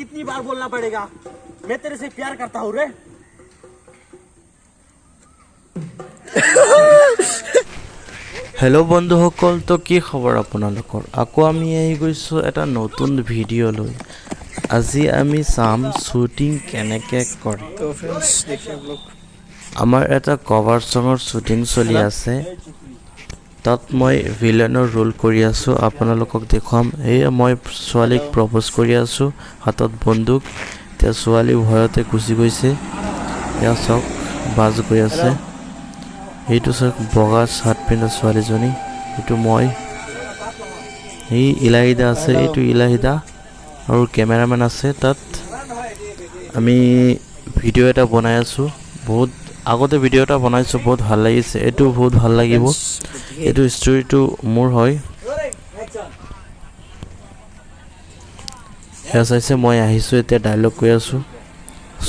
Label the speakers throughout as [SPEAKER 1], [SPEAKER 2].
[SPEAKER 1] कितनी बार बोलना पड़ेगा मैं तेरे से प्यार करता हूँ रे।
[SPEAKER 2] हेलो बंधुসকল, तो কি খবৰ আপোনালোকৰ? আকৌ আমি আহি গৈছোঁ এটা নতুন ভিডিঅ' লৈ। আজি আমি চাম শ্বুটিং কেনেকৈ কৰে।
[SPEAKER 3] तो फ्रेंड्स देखिए आप लोग
[SPEAKER 2] আমাৰ এটা কভাৰ ছঙৰ শ্বুটিং চলি আছে। তাত মই ভিলেনৰ ৰোল কৰি আছোঁ। আপোনালোকক দেখুৱাম। মই ছোৱালীক প্ৰপ'জ কৰি আছোঁ, হাতত বন্দুক। এতিয়া ছোৱালী ভয়তে গুচি গৈছে। এয়া চাওক, বাজ গৈ আছে। এইটো চাওক, বগা চাৰ্ট পিন্ধা ছোৱালীজনী, এইটো মই। এই ইলাহিদা আছে, এইটো ইলাহিদা আৰু কেমেৰামেন আছে। তাত আমি ভিডিঅ' এটা বনাই আছোঁ। বহুত আগতে ভিডিঅ' এটা বনাইছোঁ, বহুত ভাল লাগিছে। এইটো বহুত ভাল লাগিব। এইটো ষ্টৰিটো মোৰ হয়। সেয়া চাইছে, মই আহিছোঁ এতিয়া ডাইলগ কৈ আছোঁ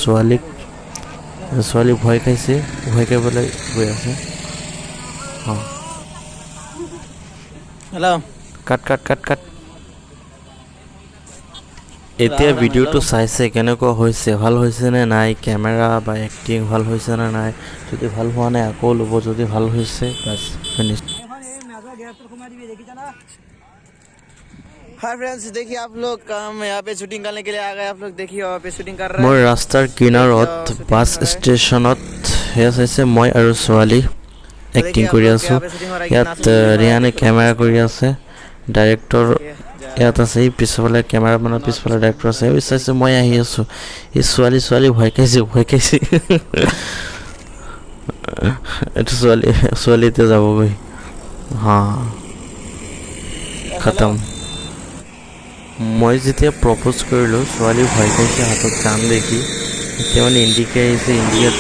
[SPEAKER 2] ছোৱালীক। ছোৱালী ভয় খাইছে, ভয় খাই পেলাই গৈ আছে। অঁ,
[SPEAKER 3] हेलो
[SPEAKER 2] কাট কাট কাট কাট। এতিয়া ভিডিঅ'টো চাইছে, কেনেকুৱা হৈছে, ভাল হৈছে নে নাই, কেমেৰা বা এক্টিং ভাল হৈছে নে নাই। যদি ভাল হোৱা নাই আকৌ ল'ব, যদি ভাল হৈছে বাছ ফিনিছ।
[SPEAKER 3] हाय फ्रेंड्स, देखिए आप लोग हम यहाँ पे शूटिंग करने के लिए आ गए। आप लोग देखिए यहाँ पे शूटिंग कर रहे
[SPEAKER 2] মই
[SPEAKER 3] हैं।
[SPEAKER 2] ৰাস্তাৰ কিনাৰত বাছ ষ্টেচনত সেয়া চাইছে, মই আৰু ছোৱালী এক্টিং কৰি আছোঁ। ইয়াত ৰিয়ানে কেমেৰা কৰি আছে, ডাইৰেক্টৰ ইয়াত আছে। এই পিছফালে কেমেৰামেনৰ পিছফালে ডাইৰেক্টৰ আছে। এই চাইছে, মই আহি আছোঁ। এই ছোৱালী ভয় খাইছে, ভয় খাইছে। এইটো ছোৱালী এতিয়া যাবগৈ। হা, খতম। মই যেতিয়া প্ৰপ'জ কৰিলোঁ, ছোৱালী ভয় খাইছে, হাতত গান দেখি। এতিয়া মানে ইণ্ডিকে আহিছে, ইণ্ডিয়াত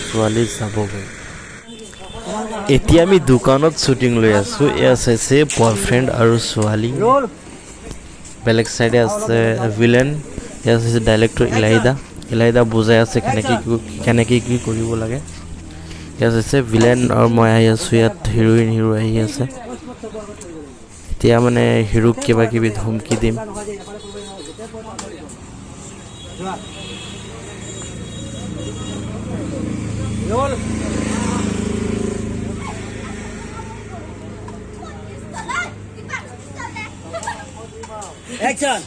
[SPEAKER 2] ছোৱালী যাবগৈ। এতিয়া আমি দোকানত শ্বুটিং লৈ আছোঁ। এয়া চাইছে বয়ফ্ৰেণ্ড আৰু ছোৱালী। বেলেগ চাইডে আছে ভিলেন। এয়া চাইছে ডাইৰেক্টৰ ইলাহিদা বুজাই আছে কেনেকৈ কি কৰিব লাগে। এয়া চাইছে ভিলেন আৰু মই আহি আছোঁ। ইয়াত হিৰ' আহি আছে। এতিয়া মানে হিৰোক কিবা কিবি ধমকি দিম।
[SPEAKER 1] একশন।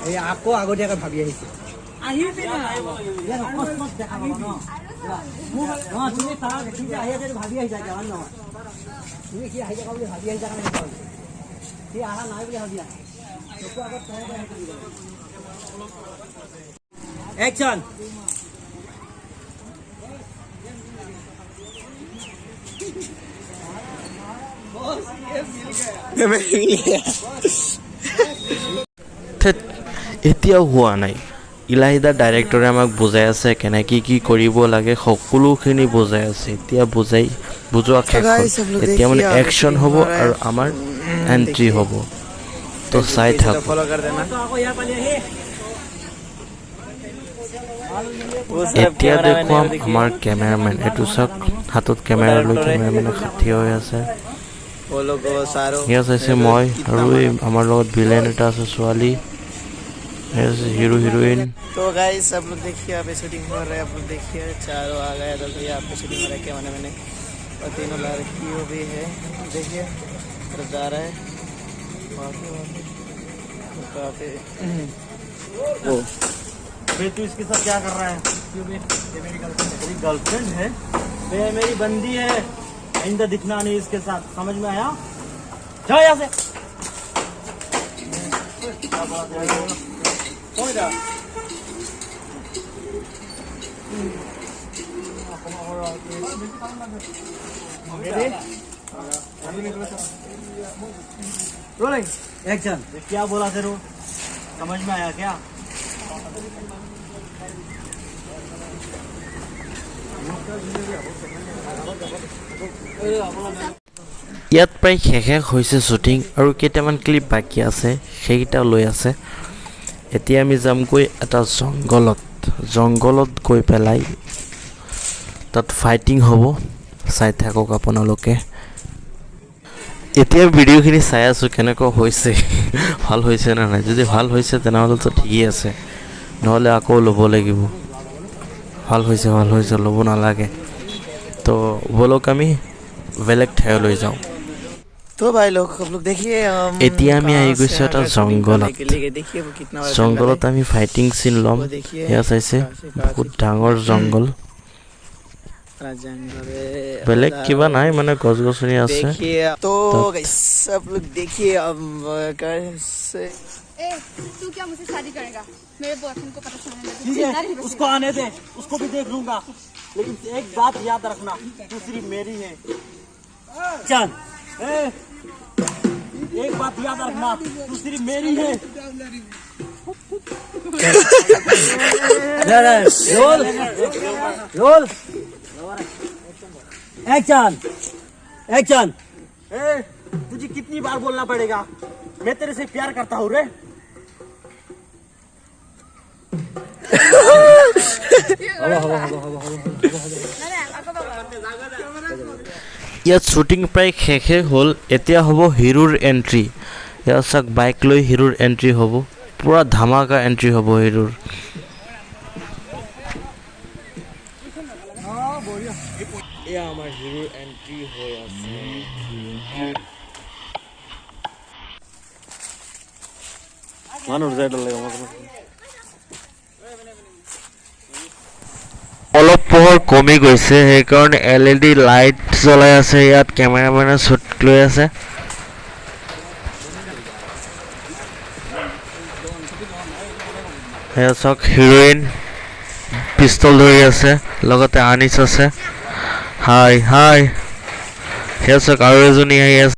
[SPEAKER 1] এই আকৌ আগতীয়াকৈ ভাবি আহিছে। তুমি তাৰ দেখিছে আহি আছে, ভাবি আহিছা জান নহয়। তুমি কি আহি থকা বুলি ভাবি আহিছা কাৰণে সি অহা নাই বুলি ভাবি আছা। একশন।
[SPEAKER 2] এতিয়াও হোৱা নাই। ইলাহিদা ডাইৰেক্টৰে আমাক বুজাই আছে কেনেকৈ কি কৰিব লাগে, সকলোখিনি বুজাই আছে। এতিয়া বুজোৱা শেষ হ'ল। এতিয়া মানে একশ্যন হ'ব আৰু আমাৰ এণ্ট্ৰি হ'ব। তো চাই থাকোঁ।
[SPEAKER 3] फॉलो कर देना।
[SPEAKER 2] এতিয়া দেখুৱাম আমাৰ কেমেৰামেন। এইটো চাওক, হাতত কেমেৰা লৈ কেমেৰামেনে থিয় হৈ আছে।
[SPEAKER 3] वो लोग सारो
[SPEAKER 2] সেয়া চাইছে মই, আৰু এই আমাৰ লগত ভিলেন এটা আছে, ছোৱালী। Hero heroine.
[SPEAKER 3] तो गाइस आप लोग देखिए यहाँ पे शूटिंग हो रहा है। आप लोग देखिए चारों आ गए तो यहाँ पे शूटिंग हो रहा है। क्या मैंने और तीनों लड़कियों भी है। देखिए तरफ जा रहा है काफी
[SPEAKER 1] वो तू इसके साथ क्या कर रहा है? ये मेरी गर्लफ्रेंड है, ये मेरी बंदी है। आइंदा दिखना नहीं इसके साथ, समझ में आया? जाओ यहाँ से। Rolling action. क्या बोला तेरे को, समझ में आया क्या?
[SPEAKER 2] ইয়াত প্ৰায় শেষ হৈছে শ্বুটিং, আৰু কেইটামান ক্লিপ বাকী আছে, সেইকেইটা লৈ আছে। এতিয়া আমি যামগৈ এটা জংঘলত গৈ পেলাই তাত ফাইটিং হ'ব। চাই থাকক আপোনালোকে। এতিয়া ভিডিঅ'খিনি চাই আছোঁ কেনেকুৱা হৈছে ভাল হৈছে নে নাই যদি ভাল হৈছে তেনেহ'লেতো ঠিকেই আছে নহ'লে আকৌ ল'ব লাগিব ভাল হৈছে ল'ব নালাগে তো ব'লক আমি বেলেগ ঠাইলৈ যাওঁ
[SPEAKER 3] तो भाई लोग आप लोग देखिए हम
[SPEAKER 2] এতিয়া আমি আহি
[SPEAKER 3] कहाँ से
[SPEAKER 2] গৈছোঁ
[SPEAKER 3] आ
[SPEAKER 2] এটা
[SPEAKER 3] गए शूटिंग
[SPEAKER 2] জংঘলত
[SPEAKER 3] करने के लिए। देखिए वो कितना बड़ा
[SPEAKER 2] জংঘলত
[SPEAKER 3] जंगल
[SPEAKER 2] আমি ফাইটিং চিন ল'ম
[SPEAKER 3] वो देखिए
[SPEAKER 2] এয়া চাইছে বহুত ডাঙৰ জংঘল
[SPEAKER 3] बड़ा जंगल है।
[SPEAKER 2] বেলেগ কিবা নাই মানে গছ গছনি আছে
[SPEAKER 3] देखिए तो गाइस सब लोग देखिए अब कैसे
[SPEAKER 4] ए, तू क्या मुझसे शादी करेगा? मेरे बॉयफ्रेंड को पता चलने लगा।
[SPEAKER 1] ठीक है उसको आने दे उसको भी देख लूंगा लेकिन एक बात याद रखना तू सिर्फ मेरी है चल एक बात याद रखना तू सिर्फ मेरी है रोल रोल एक्शन एक्शन तुझे कितनी बार बोलना पड़ेगा मैं तेरे से प्यार करता हूँ रे
[SPEAKER 2] ইয়াত শ্বুটিং প্ৰায় শেষে হ'ল এতিয়া হ'ব হিৰোৰ এণ্ট্ৰি ইয়াত চাওক বাইক লৈ হিৰোৰ এণ্ট্ৰি হ'ব পূৰা ধামাকা এণ্ট্ৰি হ'ব হিৰোৰ এয়া আমাৰ হিৰোৰ এণ্ট্ৰি হৈ আছে অলপ পোহৰ কমি গৈছে সেইকাৰণে LED লাইট জ্বলাই আছে ইয়াত কেমেৰামেনে শ্বুট লৈ আছে এয়া চাওক হিৰোইন পিষ্টল ধৰি আছে লগতে আনিছ আছে হাই হাই সেয়া চাওক আৰু এজনী আহি আছে